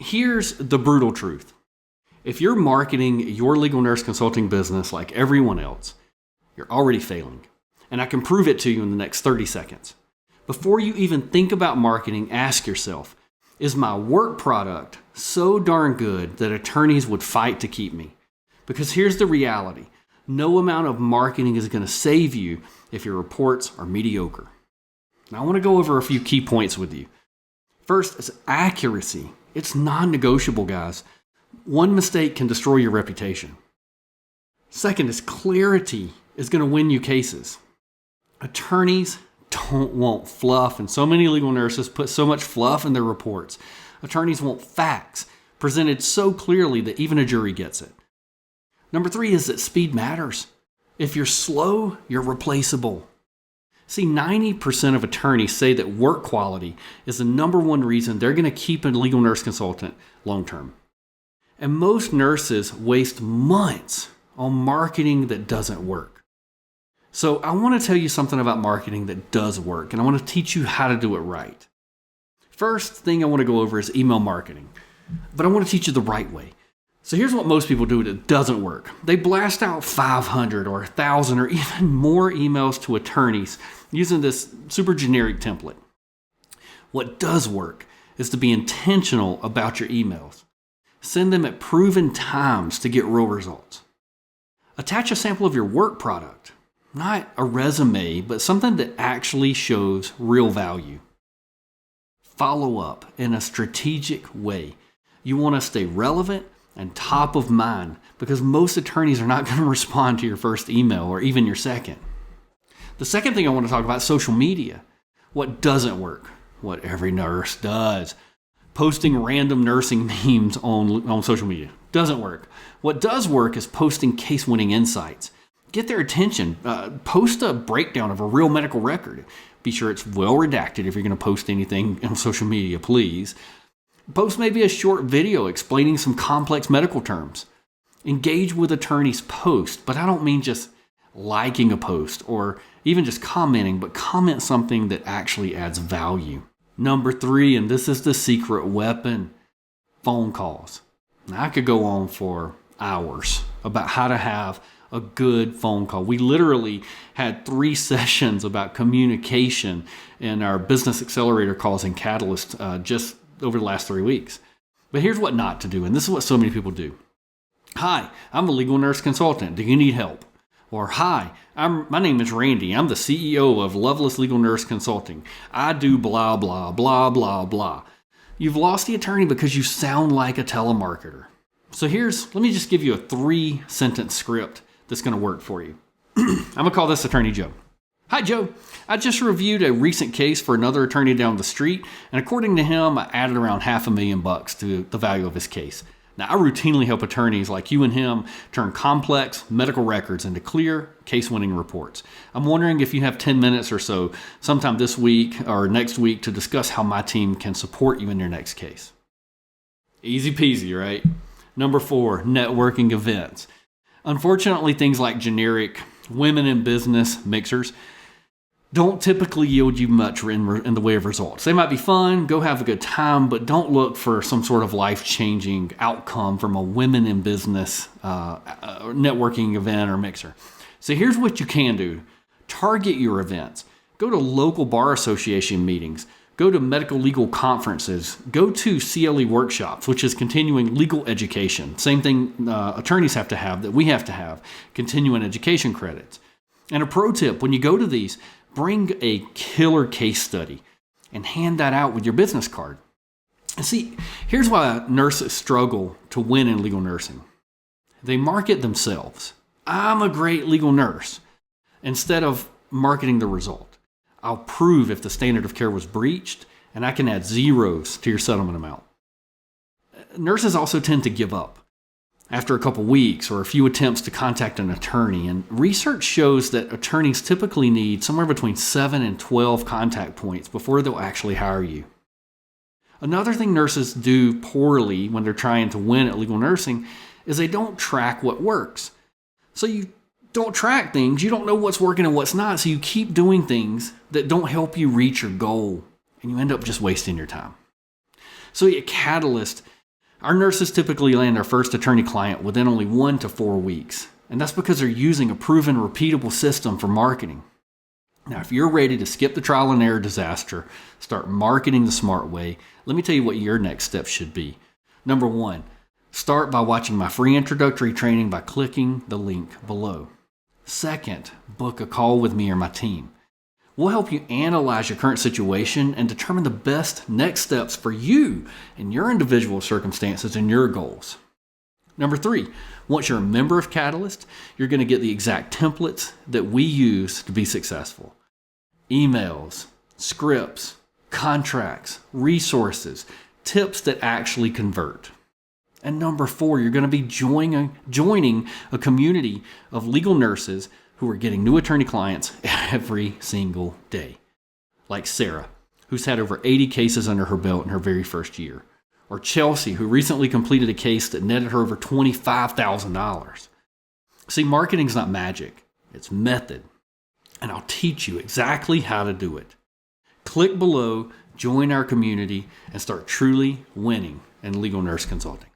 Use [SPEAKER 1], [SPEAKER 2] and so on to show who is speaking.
[SPEAKER 1] Here's the brutal truth. If you're marketing your legal nurse consulting business like everyone else, you're already failing. And I can prove it to you in the next 30 seconds. Before you even think about marketing, ask yourself, is my work product so darn good that attorneys would fight to keep me? Because here's the reality. No amount of marketing is going to save you if your reports are mediocre. Now I want to go over a few key points with you. First is accuracy. It's non-negotiable, guys. One mistake can destroy your reputation. Second is clarity is going to win you cases. Attorneys don't want fluff, and so many legal nurses put so much fluff in their reports. Attorneys want facts presented so clearly that even a jury gets it. Number 3 is that speed matters. If you're slow, you're replaceable. See, 90% of attorneys say that work quality is the number one reason they're going to keep a legal nurse consultant long term. And most nurses waste months on marketing that doesn't work. So I want to tell you something about marketing that does work, and I want to teach you how to do it right. First thing I want to go over is email marketing, but I want to teach you the right way. So here's what most people do that doesn't work. They blast out 500 or 1,000 or even more emails to attorneys using this super generic template. What does work is to be intentional about your emails. Send them at proven times to get real results. Attach a sample of your work product, not a resume, but something that actually shows real value. Follow up in a strategic way. You want to stay relevant and top of mind because most attorneys are not going to respond to your first email or even your second. The second thing I want to talk about is social media. What doesn't work? What every nurse does. Posting random nursing memes on social media. Doesn't work. What does work is posting case-winning insights. Get their attention. Post a breakdown of a real medical record. Be sure it's well redacted if you're going to post anything on social media, please. Post maybe a short video explaining some complex medical terms. Engage with attorneys post, but I don't mean just liking a post or even just commenting, but comment something that actually adds value. Number 3, and this is the secret weapon, phone calls. Now, I could go on for hours about how to have a good phone call. We literally had 3 sessions about communication in our business accelerator calls and Catalyst just over the last 3 weeks. But here's what not to do, and this is what so many people do. Hi, I'm a legal nurse consultant. Do you need help? Or hi, my name is Randy. I'm the CEO of Loveless Legal Nurse Consulting. I do blah, blah, blah, blah, blah. You've lost the attorney because you sound like a telemarketer. So let me just give you a 3-sentence script that's going to work for you. I'm going to call this Attorney Joe. Hi, Joe. I just reviewed a recent case for another attorney down the street, and according to him, I added around $500,000 to the value of his case. Now, I routinely help attorneys like you and him turn complex medical records into clear, case-winning reports. I'm wondering if you have 10 minutes or so sometime this week or next week to discuss how my team can support you in your next case. Easy peasy, right? Number 4, networking events. Unfortunately, things like generic women in business mixers don't typically yield you much in the way of results. They might be fun, go have a good time, but don't look for some sort of life-changing outcome from a women in business networking event or mixer. So here's what you can do. Target your events. Go to local bar association meetings. Go to medical legal conferences. Go to CLE workshops, which is continuing legal education. Same thing attorneys have to have that we have to have, continuing education credits. And a pro tip, when you go to these, bring a killer case study and hand that out with your business card. And see, here's why nurses struggle to win in legal nursing. They market themselves. I'm a great legal nurse, instead of marketing the result. I'll prove if the standard of care was breached, and I can add zeros to your settlement amount. Nurses also tend to give up after a couple weeks or a few attempts to contact an attorney. And research shows that attorneys typically need somewhere between 7 and 12 contact points before they'll actually hire you. Another thing nurses do poorly when they're trying to win at legal nursing is they don't track what works. So you don't track things, you don't know what's working and what's not, so you keep doing things that don't help you reach your goal, and you end up just wasting your time. So at Catalyst, Our nurses typically land their first attorney client within only 1 to 4 weeks, and that's because they're using a proven, repeatable system for marketing. Now, if you're ready to skip the trial and error disaster, start marketing the smart way, let me tell you what your next steps should be. Number 1, start by watching my free introductory training by clicking the link below. Second, book a call with me or my team. We'll help you analyze your current situation and determine the best next steps for you and your individual circumstances and your goals. Number 3, once you're a member of Catalyst, you're going to get the exact templates that we use to be successful. Emails, scripts, contracts, resources, tips that actually convert. And number 4, you're going to be joining a community of legal nurses who are getting new attorney clients every single day. Like Sarah, who's had over 80 cases under her belt in her very first year. Or Chelsea, who recently completed a case that netted her over $25,000. See, marketing's not magic. It's method. And I'll teach you exactly how to do it. Click below, join our community, and start truly winning in legal nurse consulting.